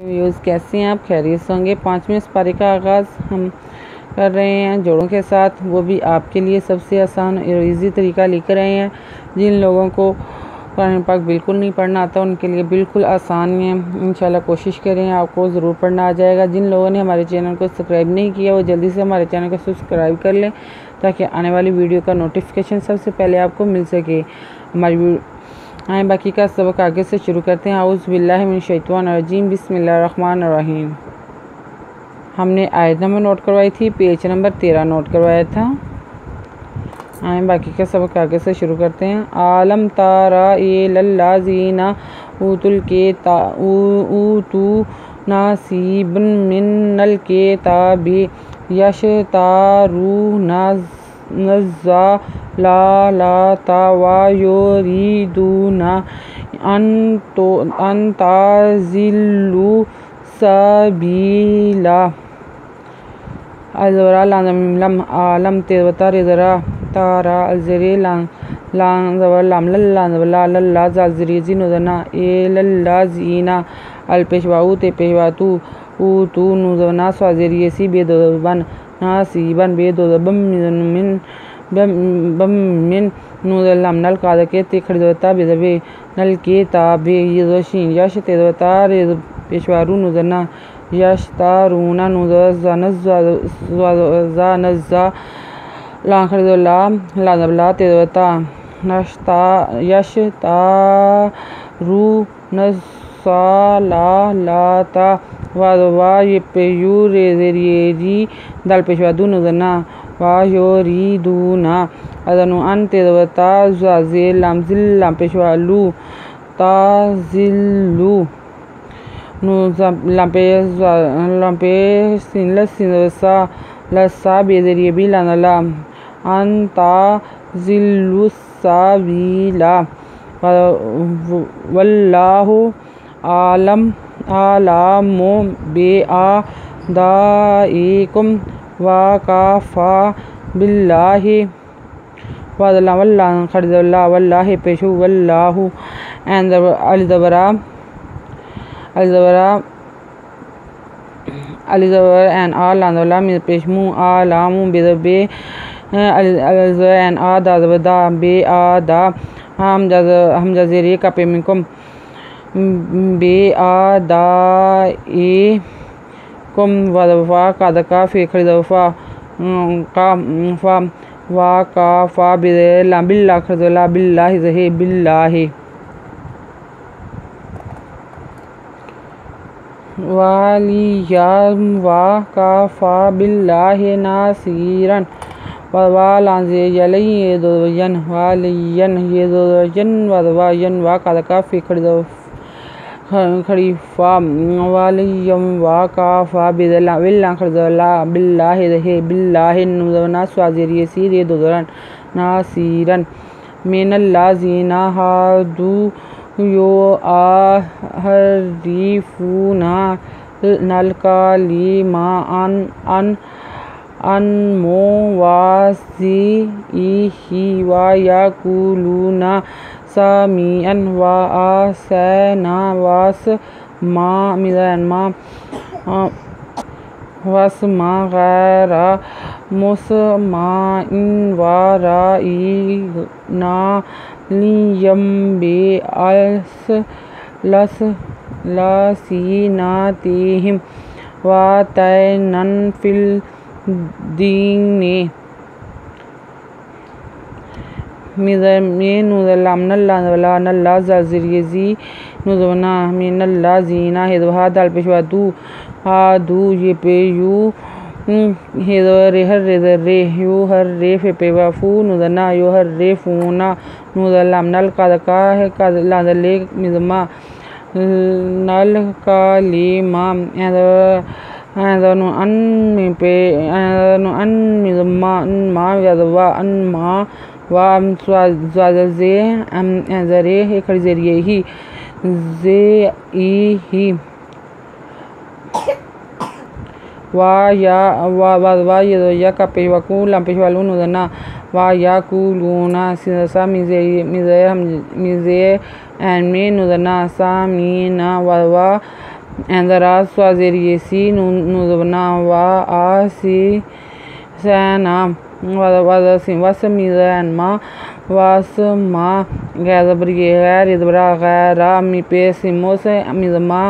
Views कैसे हैं आप? खैरियत से होंगे। 5वें पारे का आगाज़ हम कर रहे हैं जोड़ों के साथ, वो भी आपके लिए सबसे आसान और ईज़ी तरीका लेकर आए हैं। जिन लोगों को कुरान पाक बिल्कुल नहीं पढ़ना आता उनके लिए बिल्कुल आसान है। इंशाल्लाह कोशिश करें, आपको ज़रूर पढ़ना आ जाएगा। जिन लोगों ने हमारे चैनल को सब्सक्राइब नहीं किया वो जल्दी से हमारे चैनल को सब्सक्राइब कर लें ताकि आने वाली वीडियो का नोटिफिकेशन सबसे पहले आपको मिल सके। हमारी आए बाकी का सबक आगे से शुरू करते हैं। आऊज़ु बिल्लाहि मिनश शैतानिर रजीम, बिस्मिल्लाहिर्रहमानिर्रहीम। हमने आयत नंबर नोट करवाई थी, पेज नंबर 13 नोट करवाया था। आए बाकी का सबक आगे से शुरू करते हैं। आलम तारा इलल्लाज़ीना ऊतुल ऊतू नासीबन मिनल किताबि यशतारूना ज़लालता व युरीदूना अन ताज़िल्लू सबीला। अलज़रा लम आलम तेवता रिज़रा तारा अलज़रे लामल्ला ज़ाज़रीज़ी नुज़ना एलल्लाज़ीना अलपेशवाऊ ते पेशवातू ऊतू नुज़ना स्वाज़रियसी बेदोबन नासीबन बेदोबम मिन नुज़लमनल कादके ते खड़दता बेदबे नल के ताबे यज़शीन यश तेवता रिज़ पेशवारू नुज़ना यशतारूना नुज़नज़ा लाखरदुल्ला लाज़बला तेवता यशतारू नज़लालाता वादवा येपेयू रेज़ेरियेरी दल पेशवादू नुज़ना वायोरीदूना अदनु अन तेवता ज़ाज़े लामज़िल पेशवालू ताज़िल्लू लंपे सिनलसा लसा बेजरिए भी लानला अंता जिल्लुसाबीला वल्लाहु आलमु बिआदाइकुम वकाफा बिल्लाहि वल्ला खरदल्ला वल्लाहि पेशु वल्लाहु एंड अलज़बरा एन आ लांदोला मिल पेशमू आलामू बेदबे अलज़ एन आ दाज़बदा बे आ दा हम जज़ेरे का पेमिकुम बे आ दा ए कुम वदफ़ा कादका फ़ेखर दफ़ा का फ़ा वा का फ़ा बिल्ला बिल्ला खरदला बिल्लाहि ज़हे बिल्लाहि वालियाम वा काफ़ा बिल्लाहि नासीरन वालांज़े यलई दोयन वालियन ये दोयन वदवायन वा कादका फ़ी खड़ीफ़ा वालियम वा काफ़ा बिल्ला बिल्ला खरदला बिल्लाहि ज़हे बिल्लाहि नुज़ना स्वाज़िरियसी रे दोदरन नासीरन मिनल्लाज़ीना हादू यो आहरीफूना नलकालीमा अन मोवाज़िइही व यक़ूलूना समीअन व अतअना वस्मा गैर मुस्माइन व रअयना लसीनातिहिम वातैनन फिल दीने मिज़नुज़लामनल्ला नल्ला ज़ाज़रियज़ी नुज़वना मिनल्ला ज़ीना हिदवा दल पेशवादू हादू ये पेयू हेदरे हर रे यू हर रे फेपेवाफू नुज़ना यो हर रे फूना नुज़लामनल कादका है कादले मिज़मा नल कालीमा एंदनु अन मिज़मा मा यदवा अन मा वाम स्वाज़े एंजरे हे खड़ज़रिए ही जे ही वा या का पेशवाकू लम पेशवालू नुज़ना वा याकुलूना सा मिज़े एनमे नुज़ना सामीना वा एंदराज स्वाजेरियसी नुजबना व आसी सैनाम वसमीज़नमा वसमा गैज़ब्रिया रिदबरा गैरा मिपेसिमोस मिज़मा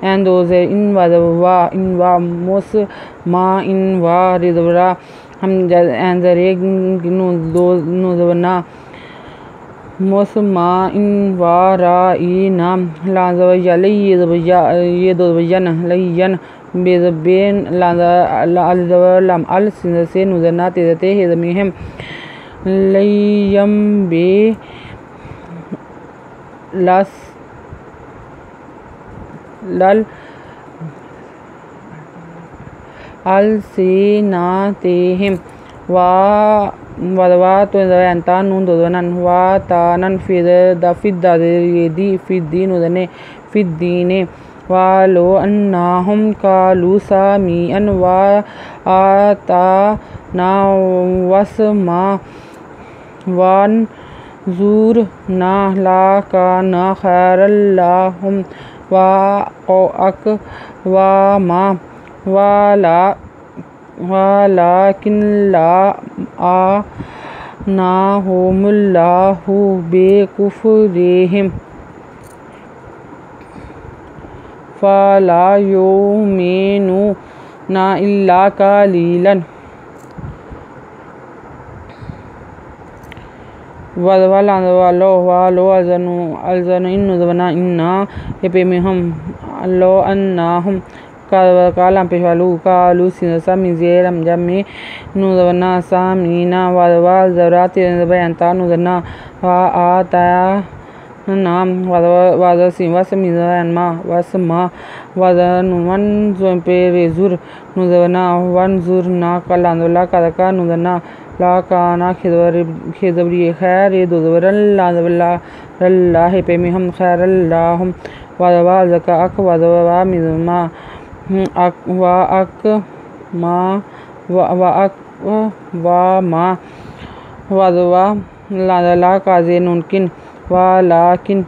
एंदोज़े इनवा इनवा मोस मा इनवा रिदबरा हम एंदरे नुजबना मोसमा इनवा राईना लाज़वयन लयन बेज़बेन लाज़वलम अल सिंसे नुज़ना तेज़ते हेज़मिहम लयम बे लस लल अल सीनातेहिम वदवा तो ज़यंता नून दोदनन वा तानन फिद्दी फिद्दी नुदने फिद्दीने वालो अन्नाहुम कालू सामीअन वा आता ना वसमा वन ज़ूर ना ला का ना खैरल्लाहुम वा अक वा मा वाला किल्ला आ ना होमुल्लाहु बेकुफ्रिहिम फला युमिनु ना इल्ला कलीलन वालो अज़नु इन्नुज़बना इन्ना एपेमिहम लो अन्नाहुम कालम पेशवालू कालू सिनसा मिज़ेर हमजा में नुज़बना सामीना वादवा ज़रात बयंता नुज़ना वा आता नाम वसमीज़नमा वसमा वज़नुवन ज़ुपेरेज़ुर नुज़बना वन ज़ुर ना कलांदुला कदका नुज़ना ला काना खिज़बरी खैर दुज़वरन लाज़वल्ला हेपेमिहम खैरल्लाहुम वदवा ज़का अक वदवा मिज़मा अक मा वदवा लाज़ला काज़े नुनकिन वालाकिन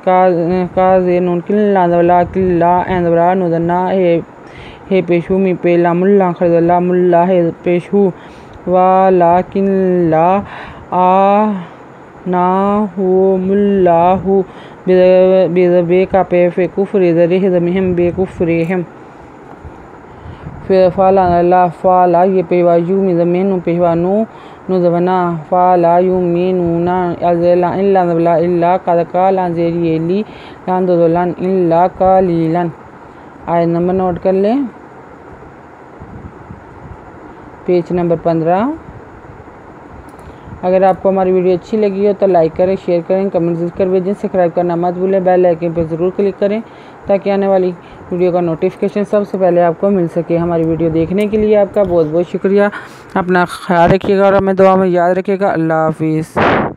काज़े नुनकिन लाज़वला किल्ला एंदबरा नुज़ना हे पेशु मी पेला मुल्ला खरदल्ला मुल्ला हे पेशु वालाकिन ला आ ना हो मुल्लाहु बेज़बे का पे कुफ्र ज़रे ज़मीहम बेकुफ्रिहिम फ़ला फ़ाला ये पेवा यू मिज़मेन पेवानु नुज़बना फ़ाला यू मीनूना इल्ला इल्ला कदका लाज़ेरियली लांदोलन इल्ला कलीलन। आयत नंबर नोट कर लें, पेज नंबर 15। अगर आपको हमारी वीडियो अच्छी लगी हो तो लाइक करें, शेयर करें, कमेंट ज़रूर कर भेजें। सब्सक्राइब करना मत भूलें, बेल आइकन पर ज़रूर क्लिक करें ताकि आने वाली वीडियो का नोटिफिकेशन सबसे पहले आपको मिल सके। हमारी वीडियो देखने के लिए आपका बहुत बहुत शुक्रिया। अपना ख्याल रखिएगा और हमें दुआ में याद रखिएगा। अल्लाह हाफिज़।